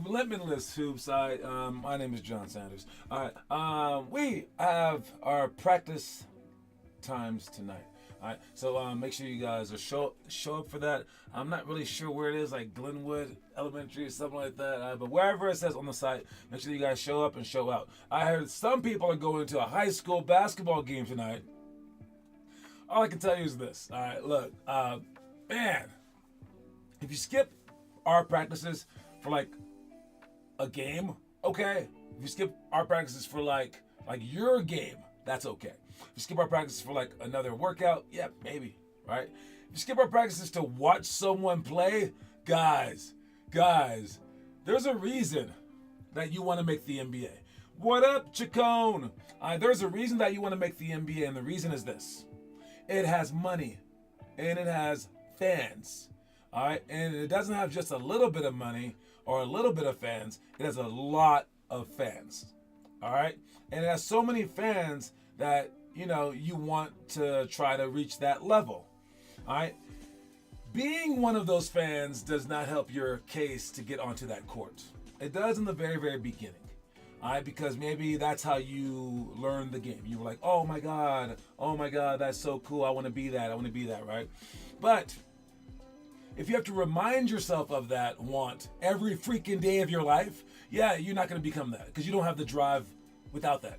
Limitless Hoops. My name is John Sanders. All right. We have our practice times tonight. All right. So make sure you guys are show up for that. I'm not really sure where it is, like Glenwood Elementary or something like that. But wherever it says on the site, make sure you guys show up and show out. I heard some people are going to a high school basketball game tonight. All I can tell you is this. All right. Look, man, if you skip our practices for like a game, okay. If you skip our practices for like your game, that's okay. If you skip our practices for like another workout, yeah, maybe, right? If you skip our practices to watch someone play, guys, there's a reason that you want to make the NBA. What up, Chacon? There's a reason that you want to make the NBA, and the reason is this. It has money, and it has fans. All right, and it doesn't have just a little bit of money or a little bit of fans. It has a lot of fans. All right, and it has so many fans that you want to try to reach that level. All right, being one of those fans does not help your case to get onto that court. It does in the very, very beginning. All right, because maybe that's how you learn the game. You were like, oh my God, that's so cool. I want to be that, right? But if you have to remind yourself of that want every freaking day of your life, yeah, you're not going to become that because you don't have the drive without that.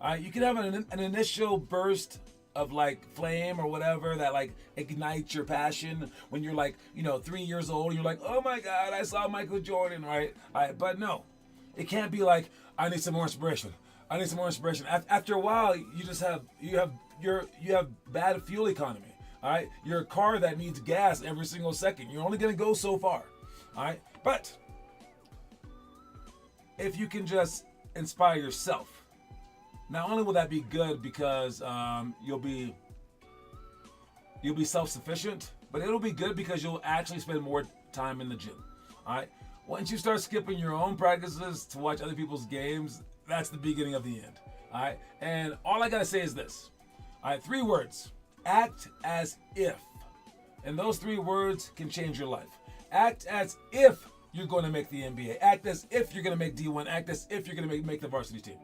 All right, you can have an initial burst of like flame or whatever that like ignites your passion when you're like 3 years old. You're like, oh my God, I saw Michael Jordan, right? All right, but no, it can't be like I need some more inspiration. After a while, you have bad fuel economy. All right, you're a car that needs gas every single second. You're only going to go so far. All right, but if you can just inspire yourself, not only will that be good because you'll be self-sufficient, but it'll be good because you'll actually spend more time in the gym. All right, once you start skipping your own practices to watch other people's games, that's the beginning of the end. All right, and all I gotta say is this. All right, 3 words. Act as if. And those 3 words can change your life. Act as if you're going to make the NBA. Act as if you're going to make D1. Act as if you're going to make the varsity team.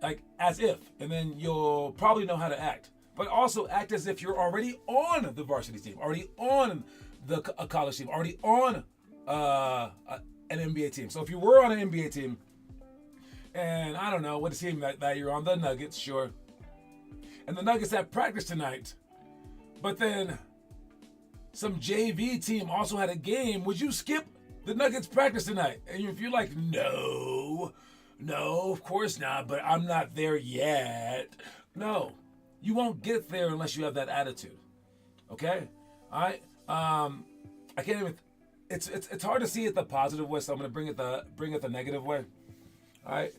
Like, as if. And then you'll probably know how to act. But also act as if you're already on the varsity team. Already on a college team. Already on an NBA team. So if you were on an NBA team, and I don't know what team that you're on, the Nuggets, sure. And the Nuggets had practice tonight, but then some JV team also had a game. Would you skip the Nuggets practice tonight? And if you're like, no, of course not, but I'm not there yet. No, you won't get there unless you have that attitude. Okay? All right? I can't even, it's hard to see it the positive way, so I'm going to bring it the negative way. All right?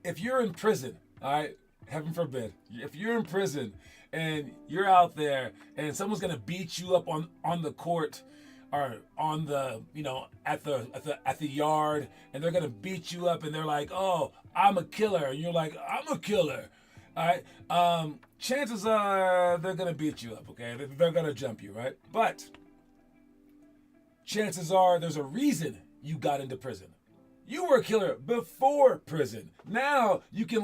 If you're in prison, all right, heaven forbid, if you're in prison and you're out there and someone's gonna beat you up on the court or on the at the yard, and they're gonna beat you up and they're like, oh, I'm a killer, and you're like, I'm a killer. All right, chances are they're gonna beat you up. Okay, they're gonna jump you, right? But chances are there's a reason you got into prison. You were a killer before prison. Now you can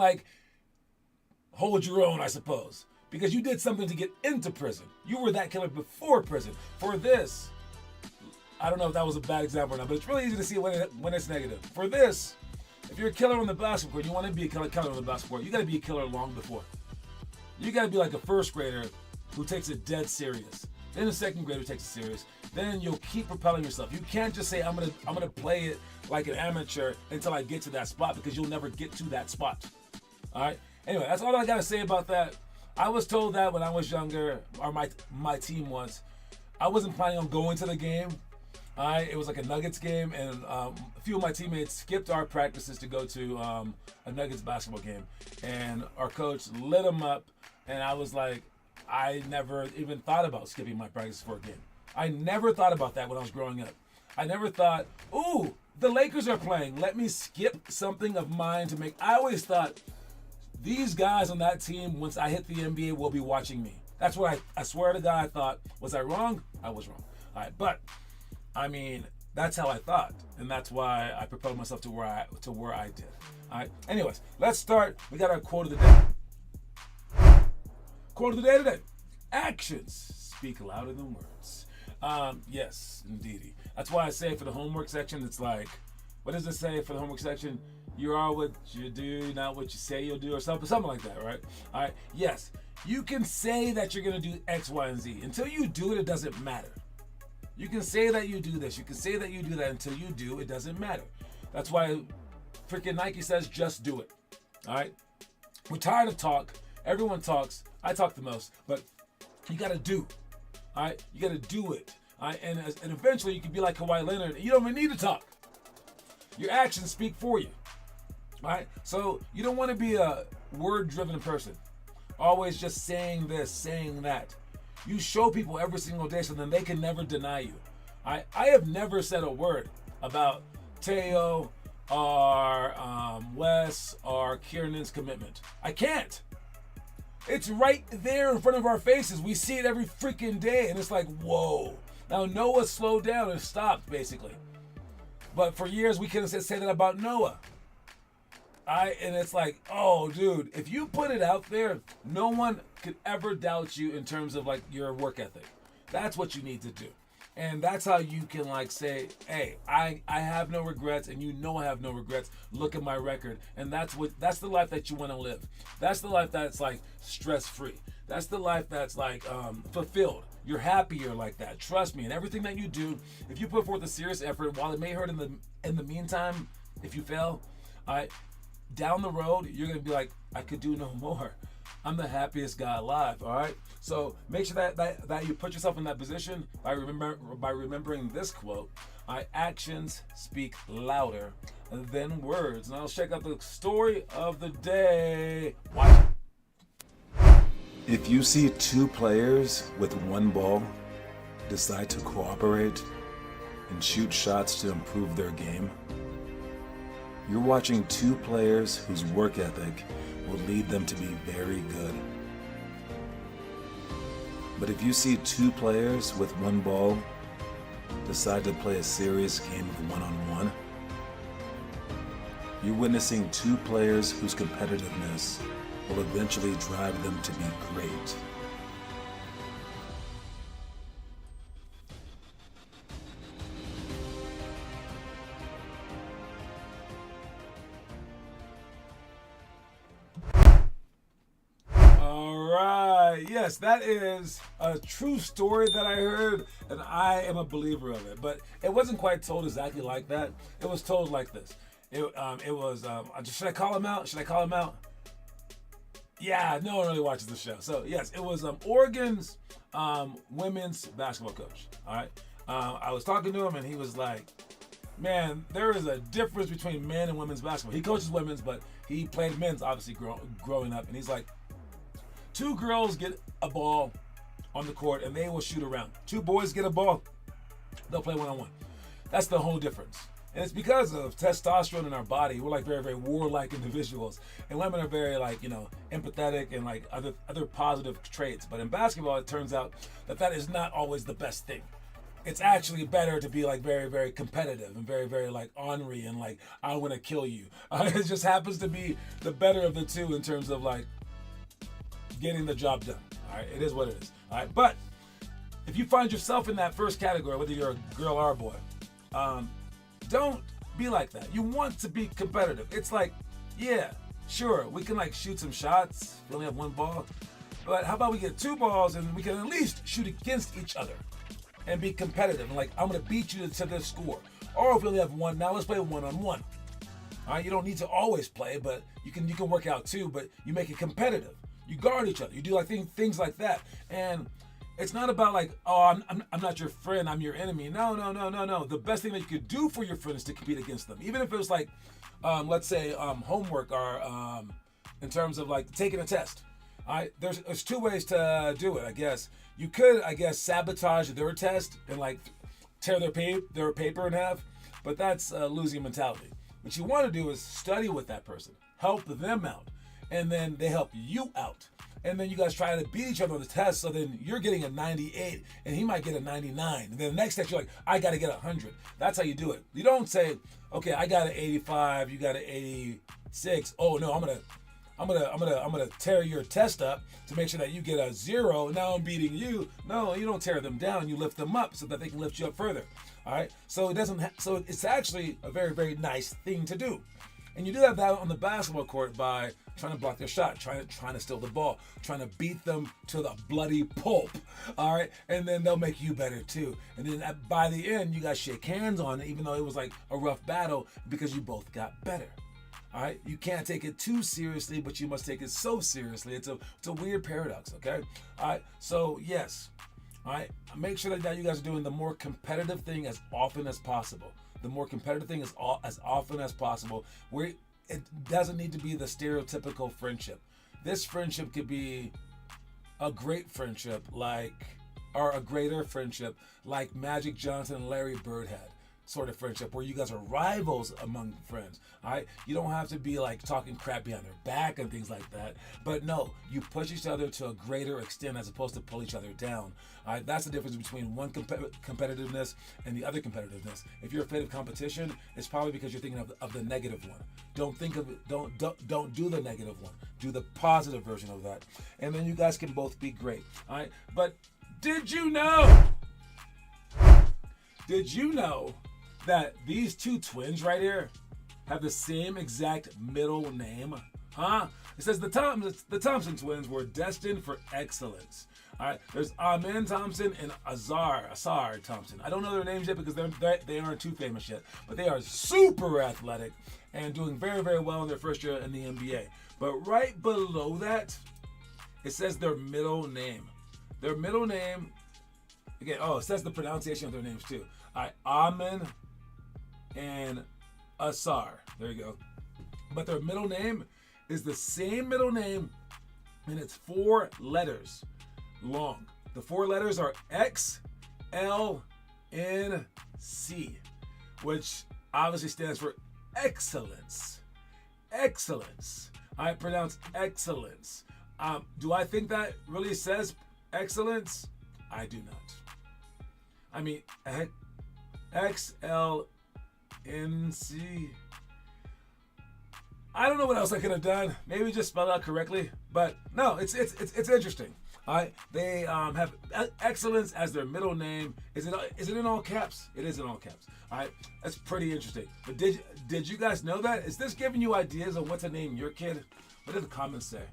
hold your own, I suppose, because you did something to get into prison. You were that killer before prison. For this, I don't know if that was a bad example or not, but it's really easy to see when it's negative. For this, if you're a killer on the basketball court, you want to be a killer on the basketball court, you got to be a killer long before. You got to be like a first grader who takes it dead serious. Then a second grader who takes it serious. Then you'll keep propelling yourself. You can't just say, I'm gonna play it like an amateur until I get to that spot, because you'll never get to that spot. All right. Anyway, that's all I got to say about that. I was told that when I was younger, or my team was. I wasn't planning on going to the game. It was like a Nuggets game, and a few of my teammates skipped our practices to go to a Nuggets basketball game. And our coach lit them up, and I was like, I never even thought about skipping my practice for a game. I never thought about that when I was growing up. I never thought, ooh, the Lakers are playing. Let me skip something of mine to make. I always thought, these guys on that team, once I hit the NBA, will be watching me. That's what I swear to God I thought. Was I wrong? I was wrong. All right, but I mean, that's how I thought, and that's why I propelled myself to where I did. All right. Anyways, let's start. We got our quote of the day. Quote of the day today: actions speak louder than words. Yes, indeedy. That's why I say for the homework section, it's like, what does it say for the homework section? You are what you do, not what you say you'll do, or something like that, right? All right. Yes, you can say that you're gonna do X, Y, and Z. Until you do it, it doesn't matter. You can say that you do this. You can say that you do that. Until you do, it doesn't matter. That's why freaking Nike says, just do it. All right. We're tired of talk. Everyone talks. I talk the most, but you gotta do. All right. You gotta do it. All right. And eventually, you can be like Kawhi Leonard. And you don't even need to talk. Your actions speak for you. All right. So you don't want to be a word-driven person. Always just saying this, saying that. You show people every single day so then they can never deny you. I have never said a word about Teo or Wes or Kiernan's commitment. I can't. It's right there in front of our faces. We see it every freaking day, and it's like, whoa. Now Noah slowed down and stopped, basically. But for years, we couldn't say that about Noah. And it's like, oh, dude, if you put it out there, no one could ever doubt you in terms of like your work ethic. That's what you need to do. And that's how you can like say, hey, I have no regrets, and you know I have no regrets. Look at my record. And that's the life that you want to live. That's the life that's like stress-free. That's the life that's like fulfilled. You're happier like that. Trust me. And everything that you do, if you put forth a serious effort, while it may hurt in the meantime, if you fail, down the road, you're going to be like, I could do no more. I'm the happiest guy alive, all right? So make sure that you put yourself in that position by remembering this quote. Actions speak louder than words. Now let's check out the story of the day. Watch it. If you see two players with one ball decide to cooperate and shoot shots to improve their game, you're watching two players whose work ethic will lead them to be very good. But if you see two players with one ball decide to play a serious game of one-on-one, you're witnessing two players whose competitiveness will eventually drive them to be great. Yes, that is a true story that I heard, and I am a believer of it. But it wasn't quite told exactly like that. It was told like this. It was, should I call him out? Should I call him out? Yeah, no one really watches the show. So, yes, it was Oregon's women's basketball coach. All right. I was talking to him, and he was like, man, there is a difference between men and women's basketball. He coaches women's, but he played men's, obviously, growing up. And he's like, two girls get a ball on the court and they will shoot around. Two boys get a ball, they'll play one-on-one. That's the whole difference. And it's because of testosterone in our body. We're like very, very warlike individuals. And women are very like, empathetic and like other positive traits. But in basketball, it turns out that is not always the best thing. It's actually better to be like very, very competitive and very, very like ornery and like, I want to kill you. It just happens to be the better of the two in terms of like, getting the job done. All right, it is what it is. All right, but if you find yourself in that first category, whether you're a girl or a boy, don't be like that. You want to be competitive. It's like, yeah, sure, we can like shoot some shots. We only have one ball, but how about we get two balls and we can at least shoot against each other and be competitive. And like, I'm gonna beat you to this score. Or if we only have one, now let's play one-on-one. All right, you don't need to always play, but you can work out too. But you make it competitive. You guard each other. You do like things like that. And it's not about like, oh, I'm not your friend, I'm your enemy. No. The best thing that you could do for your friend is to compete against them. Even if it was like, let's say homework or in terms of like taking a test. All right, there's two ways to do it, I guess. You could, sabotage their test and like tear their paper in half, but that's a losing mentality. What you want to do is study with that person, help them out, and then they help you out. and then you guys try to beat each other on the test, so then you're getting a 98 and he might get a 99, and then the next test you're like, I got to get 100. That's how you do it. You don't say, okay, I got an 85, you got an 86. Oh no, I'm gonna tear your test up to make sure that you get a 0. Now I'm beating you. No, you don't tear them down. You lift them up so that they can lift you up further. All right. So so it's actually a very, very nice thing to do. And you do that on the basketball court by trying to block their shot, trying to steal the ball, trying to beat them to the bloody pulp. All right. And then they'll make you better too. And then by the end, you guys shake hands on it, even though it was like a rough battle, because you both got better. All right, you can't take it too seriously, but you must take it so seriously. It's a weird paradox, okay? All right, so yes, all right, make sure that you guys are doing the more competitive thing as often as possible. The more competitive thing is as often as possible. Where it doesn't need to be the stereotypical friendship. This friendship could be a great friendship, or a greater friendship, like Magic Johnson and Larry Bird had. Sort of friendship where you guys are rivals among friends. All right, you don't have to be like talking crap behind their back and things like that, but no, you push each other to a greater extent as opposed to pull each other down. All right, that's the difference between one competitiveness and the other competitiveness. If you're afraid of competition, it's probably because you're thinking of the negative one. Don't think of it. Don't do the negative one. Do the positive version of that, and then you guys can both be great. All right, but did you know that these two twins right here have the same exact middle name? Huh? It says the Thompson twins were destined for excellence. All right, there's Amin Thompson and Asar Thompson. I don't know their names yet because they aren't too famous yet, but they are super athletic and doing very, very well in their first year in the NBA. But right below that, it says their middle name. Their middle name, again, it says the pronunciation of their names too. All right, Amin and Asar. There you go. But their middle name is the same middle name, and it's 4 letters long. The 4 letters are X, L, N, C, which obviously stands for excellence. Excellence. I pronounce excellence. Do I think that really says excellence? I do not. I mean, X, L, NC. I don't know what else I could have done. Maybe just spell it out correctly. But no, it's interesting. All right, they have excellence as their middle name. Is it in all caps? It is in all caps. All right, that's pretty interesting. But did you guys know that? Is this giving you ideas on what to name your kid? What do the comments say?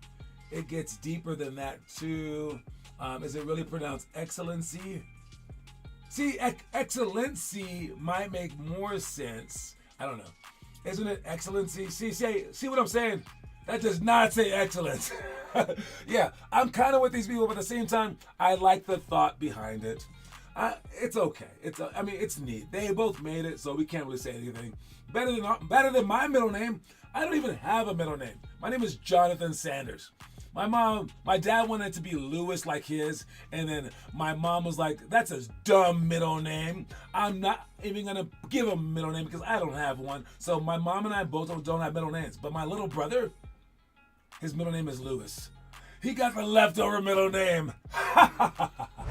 It gets deeper than that too. Is it really pronounced excellency? See, excellency might make more sense. I don't know. Isn't it excellency? See what I'm saying? That does not say excellence. Yeah, I'm kind of with these people, but at the same time, I like the thought behind it. It's okay. It's neat. They both made it, so we can't really say anything. Better than my middle name. I don't even have a middle name. My name is Jonathan Sanders. My dad wanted it to be Lewis like his, and then my mom was like, that's a dumb middle name. I'm not even gonna give him a middle name because I don't have one. So my mom and I both don't have middle names. But my little brother, his middle name is Lewis. He got the leftover middle name. That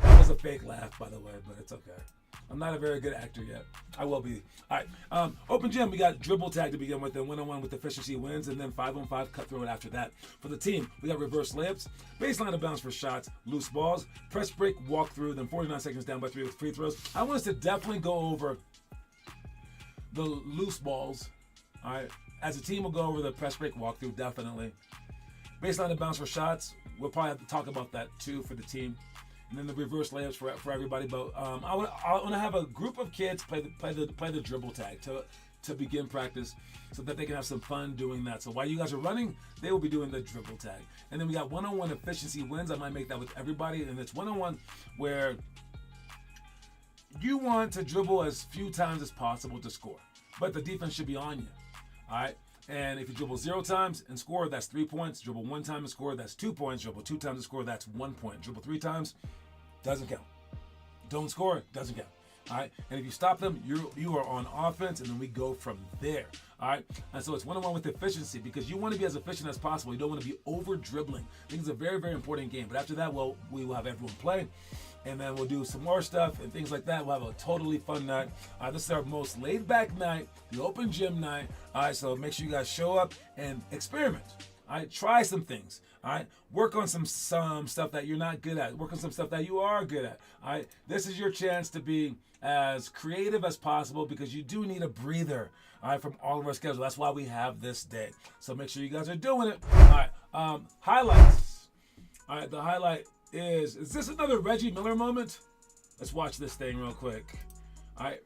was a fake laugh, by the way, but it's okay. I'm not a very good actor yet. I will be. All right. Open gym, we got dribble tag to begin with, then 1-on-1 with efficiency wins, and then 5-on-5 cutthroat after that. For the team, we got reverse layups, baseline of bounds for shots, loose balls, press break, walk through, then 49 seconds down by 3 with free throws. I want us to definitely go over the loose balls. All right. As a team, we'll go over the press break, walk through, definitely. Baseline of bounds for shots, we'll probably have to talk about that too for the team. And then the reverse layups for everybody. But I want to have a group of kids play the dribble tag to begin practice, so that they can have some fun doing that. So while you guys are running, they will be doing the dribble tag. And then we got 1-on-1 efficiency wins. I might make that with everybody, and it's 1-on-1 where you want to dribble as few times as possible to score, but the defense should be on you. All right. And if you dribble 0 times and score, that's 3 points. Dribble 1 time and score, that's 2 points. Dribble 2 times and score, that's 1 point. Dribble 3 times, doesn't count. Don't score, doesn't count. All right, and if you stop them, you are on offense, and then we go from there. All right, and so it's one-on-one with efficiency because you want to be as efficient as possible. You don't want to be over dribbling. I think it's a very, very important game. But after that, we will have everyone play, and then we'll do some more stuff and things like that. We'll have a totally fun night. This is our most laid-back night, the open gym night. All right, so make sure you guys show up and experiment. All right, try some things. All right, work on some stuff that you're not good at. Work on some stuff that you are good at. All right, this is your chance to be as creative as possible because you do need a breather. All right, from all of our schedule. That's why we have this day. So make sure you guys are doing it. All right, highlights. All right, the highlight is this another Reggie Miller moment? Let's watch this thing real quick. All right.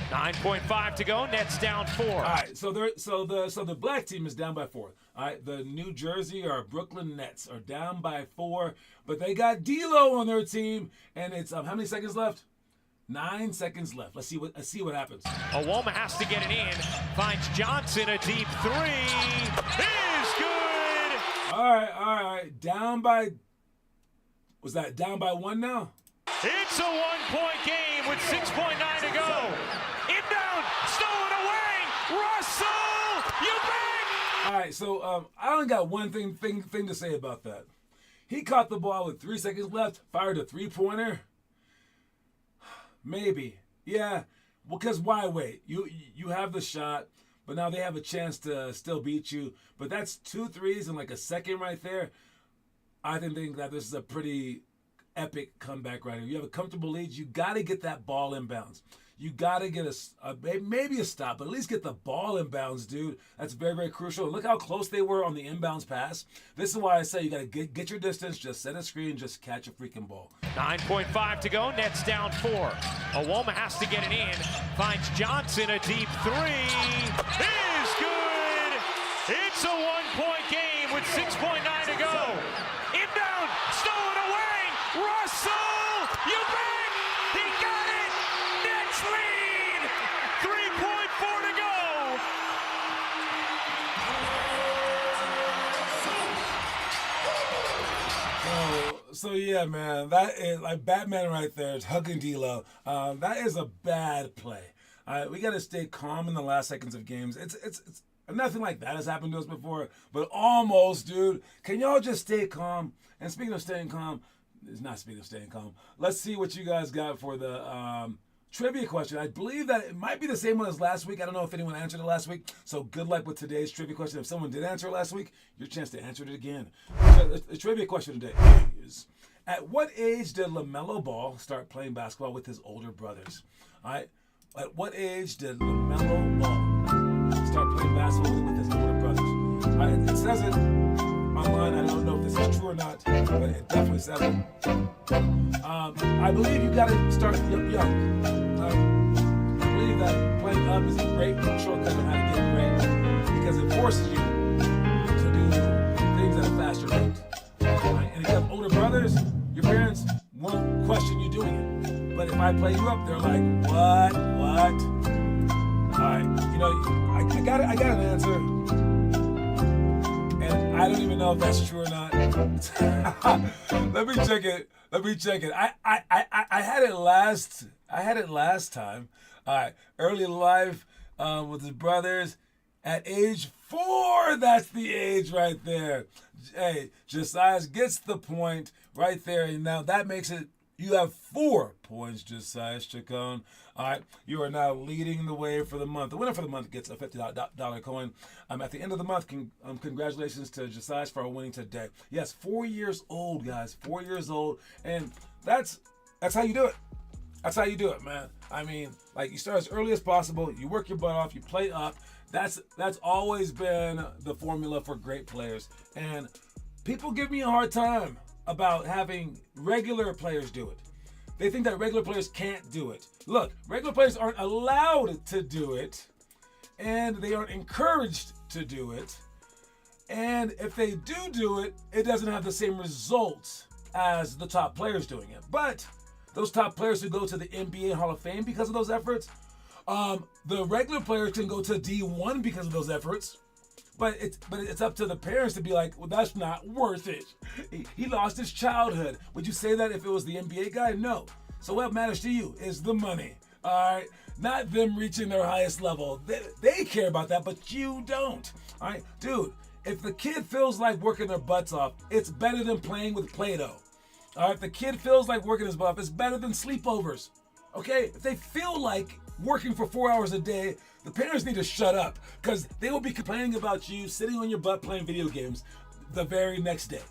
9.5 to go. Nets down 4. All right, so the black team is down by 4. All right, the New Jersey or Brooklyn Nets are down by 4, but they got D'Lo on their team, and it's how many seconds left? 9 seconds left. Let's see what happens. Owoma has to get it in. Finds Johnson a deep 3. Is good. All right. Down by 1 now? It's a 1-point game with 6.9 to go. Inbound, stolen away. Russell, you bang. All right, so I only got one thing to say about that. He caught the ball with 3 seconds left, fired a 3-pointer. Maybe, yeah. Well, because why wait? You have the shot, but now they have a chance to still beat you. But that's 2 threes in like a second right there. I think that this is a pretty epic comeback right here. You have a comfortable lead. You got to get that ball inbounds. You got to get maybe a stop, but at least get the ball inbounds, dude. That's very, very crucial. And look how close they were on the inbounds pass. This is why I say you got to get your distance, just set a screen, just catch a freaking ball. 9.5 to go. Nets down 4. Owoma has to get it in. Finds Johnson a deep 3. Is good. It's a 1-point game with 6.9 to go. Inbound, stolen away. Russell, you bang. He got it. Nets lead. 3.4 to go. So yeah, man, that is like Batman right there. It's hugging D'Lo. That is a bad play. We got to stay calm in the last seconds of games. It's nothing like that has happened to us before, but almost, dude. Can y'all just stay calm? And speaking of staying calm, it's not speaking of staying calm. Let's see what you guys got for the trivia question. I believe that it might be the same one as last week. I don't know if anyone answered it last week. So good luck with today's trivia question. If someone did answer it last week, your chance to answer it again. The trivia question today is, at what age did LaMelo Ball start playing basketball with his older brothers? All right. At what age did LaMelo Ball start playing basketball with his older brothers? All right. It says it online. I don't know if this is true or not, but it definitely says it. I believe you got to start young. I believe that playing up is a great shortcut on how to get great because it forces you to do things at a faster rate. Right? And if you have older brothers, your parents won't question you doing it. But if I play you up, they're like, what? All right, you know, I got an answer, and I don't even know if that's true or not. Let me check it. I had it last time. All right, early life with his brothers at age 4. That's the age right there. Hey, Josiah gets the point right there, and now that makes it. You have 4 points, Josiah Chacon. All right, you are now leading the way for the month. The winner for the month gets a $50 coin. At the end of the month, congratulations to Josiah for winning today. Yes, 4 years old, guys. 4 years old, and that's how you do it. That's how you do it, man. I mean, like, you start as early as possible. You work your butt off. You play up. That's always been the formula for great players. And people give me a hard time about having regular players do it. They think that regular players can't do it. Look, regular players aren't allowed to do it, and they aren't encouraged to do it. And if they do it, it doesn't have the same results as the top players doing it. But those top players who go to the NBA Hall of Fame because of those efforts, the regular players can go to D1 because of those efforts. But it's up to the parents to be like, well, that's not worth it. He lost his childhood. Would you say that if it was the NBA guy? No. So what matters to you is the money. All right, not them reaching their highest level. They care about that, but you don't. All right, dude, if the kid feels like working their butts off, it's better than playing with Play-Doh. All right, if the kid feels like working his butt off, it's better than sleepovers. Okay, if they feel like working for 4 hours a day, the parents need to shut up, because they will be complaining about you sitting on your butt playing video games the very next day.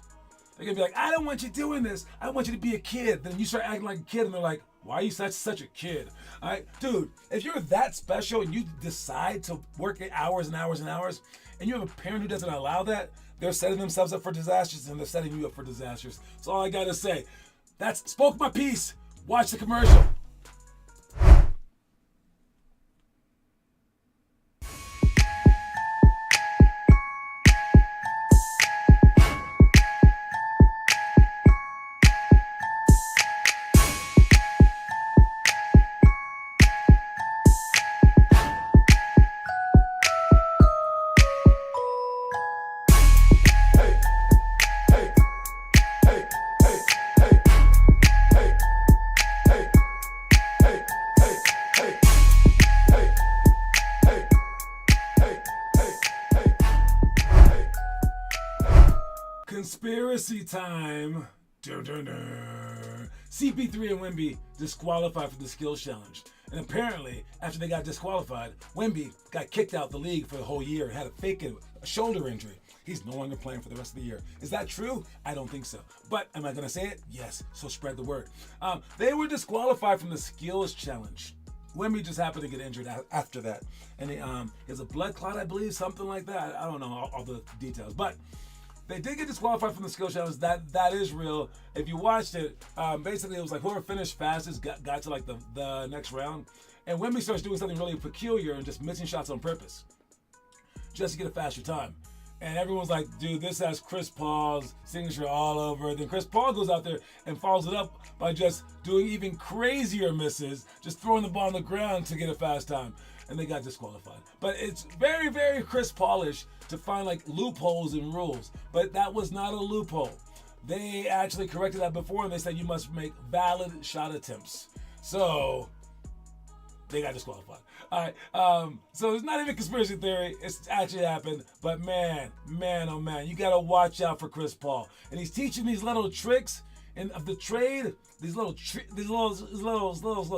They're gonna be like, I don't want you doing this. I want you to be a kid. Then you start acting like a kid, and they're like, why are you such a kid? All right, dude, if you're that special and you decide to work hours and hours and hours, and you have a parent who doesn't allow that, they're setting themselves up for disasters, and they're setting you up for disasters. That's all I gotta say. That's spoke my piece. Watch the commercial. Conspiracy time. CP3 and Wemby disqualified for the skills challenge. And apparently, after they got disqualified, Wemby got kicked out the league for the whole year and had a shoulder injury. He's no longer playing for the rest of the year. Is that true? I don't think so. But am I going to say it? Yes. So spread the word. They were disqualified from the skills challenge. Wemby just happened to get injured after that. And he has a blood clot, I believe, something like that. I don't know all the details. But they did get disqualified from the skill challenge. That is real. If you watched it, basically it was like whoever finished fastest got to like the next round. And Wemby starts doing something really peculiar and just missing shots on purpose, just to get a faster time. And everyone's like, dude, this has Chris Paul's signature all over. Then Chris Paul goes out there and follows it up by just doing even crazier misses, just throwing the ball on the ground to get a fast time. And they got disqualified. But it's very, very Chris Paulish to find like loopholes in rules. But that was not a loophole. They actually corrected that before, and they said you must make valid shot attempts. So they got disqualified. All right. So it's not even conspiracy theory. It's actually happened. But man, oh man, you gotta watch out for Chris Paul. And he's teaching these little tricks of the trade, these little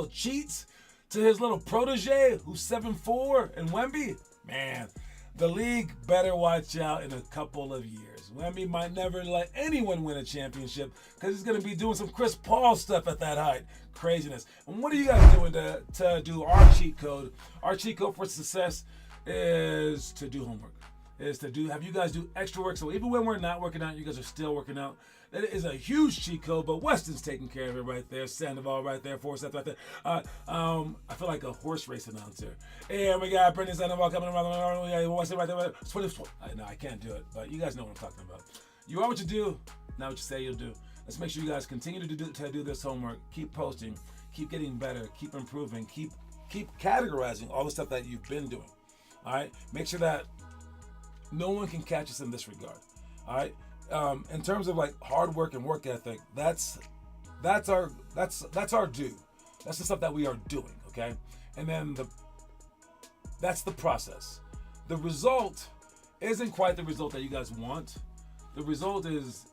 cheats to his little protege who's 7'4" and Wemby. Man, the league better watch out in a couple of years. Wemby might never let anyone win a championship because he's going to be doing some Chris Paul stuff at that height. Craziness. And what are you guys doing to do our cheat code? Our cheat code for success is to do homework. Have you guys do extra work. So even when we're not working out, you guys are still working out. That is a huge cheat code, but Weston's taking care of it right there. Sandoval right there, Forsyth right there. I feel like a horse race announcer. And we got Brendan Sandoval coming around. We got Weston right there. No, I can't do it, but you guys know what I'm talking about. You are what you do, not what you say you'll do. Let's make sure you guys continue to do this homework. Keep posting, keep getting better, keep improving, keep categorizing all the stuff that you've been doing. All right, make sure that no one can catch us in this regard. All right. In terms of like hard work and work ethic, that's our due. That's the stuff that we are doing, okay? And then that's the process. The result isn't quite the result that you guys want. The result is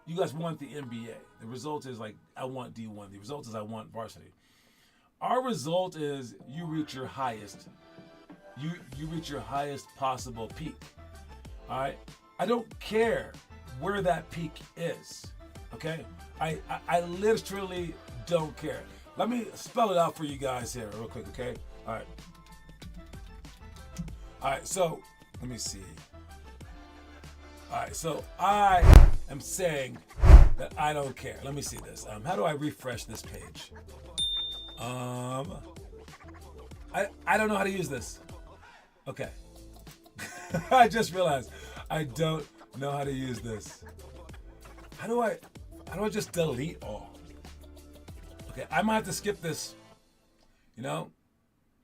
you guys want the NBA. The result is like I want D1. The result is I want varsity. Our result is you reach your highest. You reach your highest possible peak. All right? I don't care where that peak is, okay? I literally don't care. Let me spell it out for you guys here real quick, okay? All right, so let me see. All right, so I am saying that I don't care. Let me see this. How do I refresh this page? I don't know how to use this. Okay. I just realized I don't know how to use this. How do I just delete all? Okay, I might have to skip this. You know?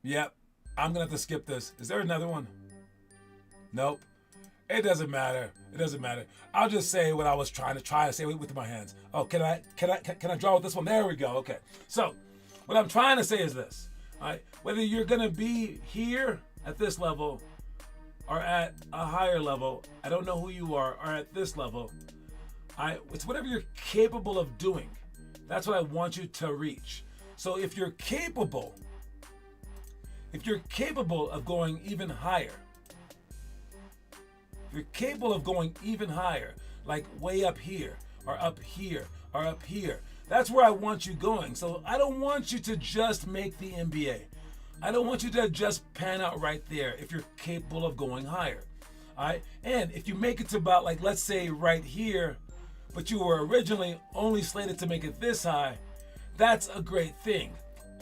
Yep, I'm gonna have to skip this. Is there another one? Nope. It doesn't matter. It doesn't matter. I'll just say what I was trying to say with my hands. Oh, can I draw with this one? There we go. Okay. So, what I'm trying to say is this. All right. Whether you're gonna be here at this level or at a higher level, I don't know who you are, or at this level. It's whatever you're capable of doing. That's what I want you to reach. So if you're capable of going even higher, like way up here, or up here, or up here, that's where I want you going. So I don't want you to just make the NBA. I don't want you to just pan out right there if you're capable of going higher. All right? And if you make it to about, like, let's say right here, but you were originally only slated to make it this high, that's a great thing.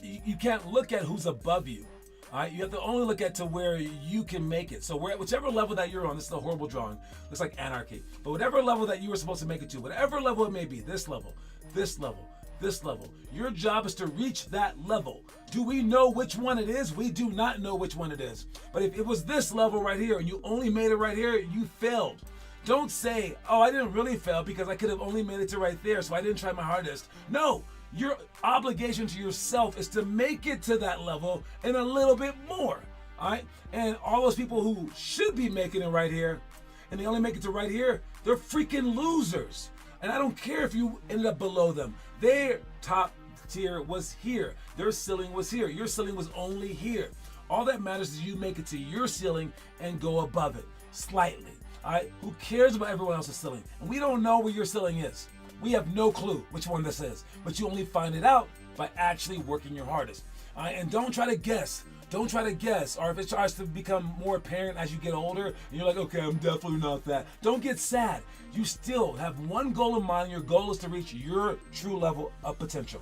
You can't look at who's above you. All right? You have to only look at to where you can make it. So whichever level that you're on, this is a horrible drawing. Looks like anarchy. But whatever level that you were supposed to make it to, whatever level it may be, this level, this level, this level, your job is to reach that level. Do we know which one it is? We do not know which one it is. But if it was this level right here and you only made it right here, you failed. Don't say, oh, I didn't really fail because I could have only made it to right there, so I didn't try my hardest. No, your obligation to yourself is to make it to that level and a little bit more. All right? And all those people who should be making it right here and they only make it to right here, they're freaking losers. And I don't care if you ended up below them. Their top tier was here. Their ceiling was here. Your ceiling was only here. All that matters is you make it to your ceiling and go above it slightly. All right? Who cares about everyone else's ceiling? And we don't know where your ceiling is. We have no clue which one this is. But you only find it out by actually working your hardest. All right? And don't try to guess. Don't try to guess, or if it tries to become more apparent as you get older, and you're like, okay, I'm definitely not that. Don't get sad. You still have one goal in mind, and your goal is to reach your true level of potential.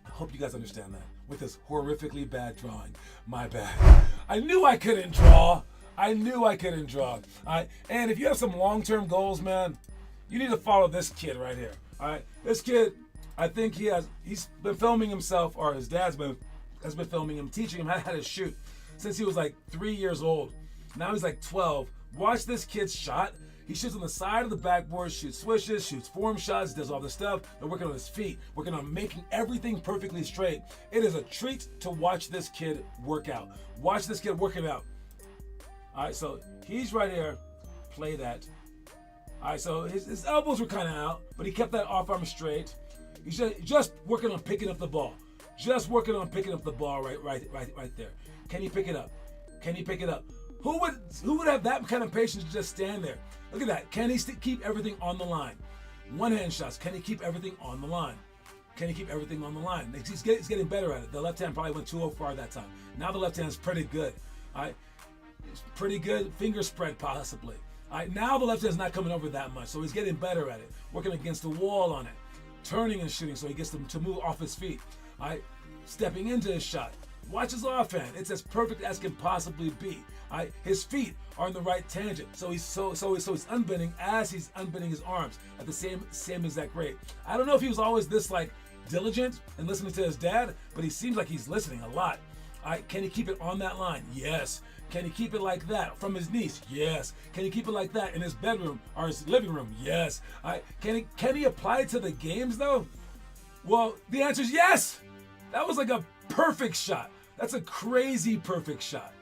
I hope you guys understand that with this horrifically bad drawing. My bad. I knew I couldn't draw. All right? And if you have some long-term goals, man, you need to follow this kid right here. All right? This kid, I think he's been filming himself, or his dad's has been filming him, teaching him how to shoot since he was like 3 years old. Now he's like 12. Watch this kid's shot. He shoots on the side of the backboard, shoots swishes, shoots form shots, does all this stuff. They're working on his feet, working on making everything perfectly straight. It is a treat to watch this kid work out. Watch this kid working out. All right, so he's right here. Play that. All right, so his elbows were kind of out, but he kept that off arm straight. He's just working on picking up the ball. Just working on picking up the ball right there. Can he pick it up? Can he pick it up? Who would have that kind of patience to just stand there? Look at that. Can he keep everything on the line? One-hand shots. Can he keep everything on the line? Can he keep everything on the line? He's getting better at it. The left hand probably went too far that time. Now the left hand's pretty good. All right? It's pretty good. Finger spread possibly. All right? Now the left hand's not coming over that much, so he's getting better at it. Working against the wall on it. Turning and shooting so he gets to move off his feet. All right, stepping into his shot. Watch his offhand. It's as perfect as can possibly be. All right, his feet are in the right tangent. So he's unbending as he's unbending his arms at the same exact rate. I don't know if he was always this like diligent and listening to his dad, but he seems like he's listening a lot. All right, can he keep it on that line? Yes. Can he keep it like that from his niece? Yes. Can he keep it like that in his bedroom or his living room? Yes. All right, can he apply it to the games though? Well, the answer is yes. That was like a perfect shot. That's a crazy perfect shot.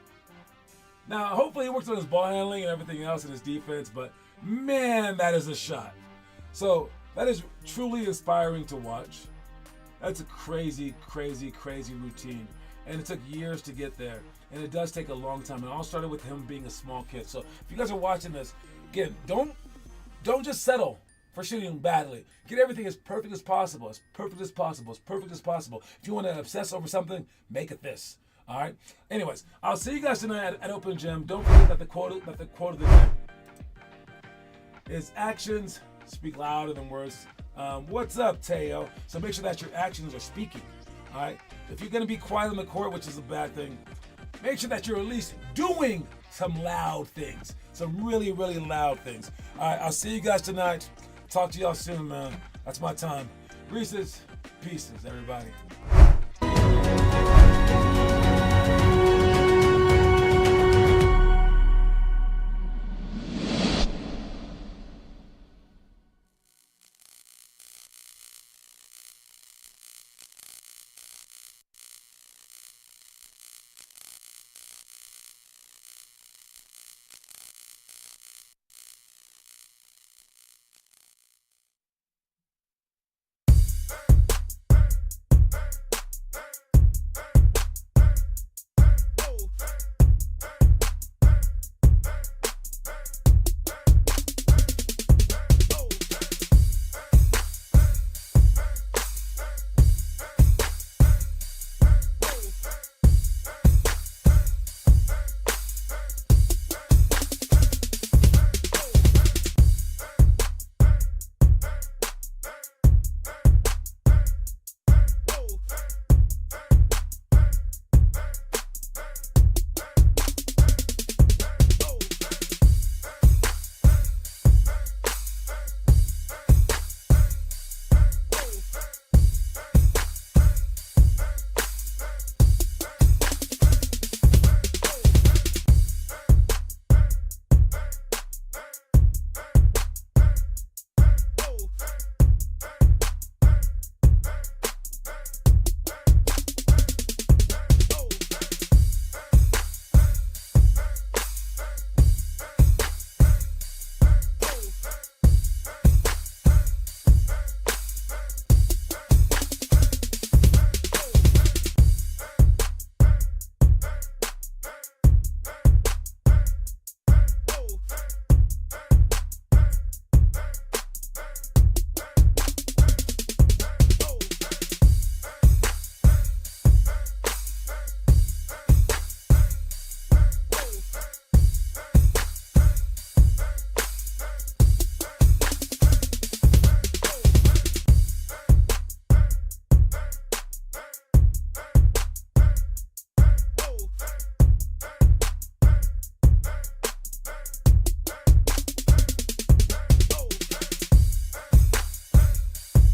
Now, hopefully he worked on his ball handling and everything else in his defense, but man, that is a shot. So that is truly inspiring to watch. That's a crazy, crazy, crazy routine. And it took years to get there. And it does take a long time. It all started with him being a small kid. So if you guys are watching this, again, don't just settle for shooting badly. Get everything as perfect as possible. As perfect as possible. As perfect as possible. If you want to obsess over something, make it this. All right? Anyways, I'll see you guys tonight at Open Gym. Don't forget that the quote of the day is actions speak louder than words. What's up, Teo? So make sure that your actions are speaking. All right? If you're going to be quiet on the court, which is a bad thing, make sure that you're at least doing some loud things. Some really, really loud things. All right, I'll see you guys tonight. Talk to y'all soon, man. That's my time. Reese's Pieces, everybody.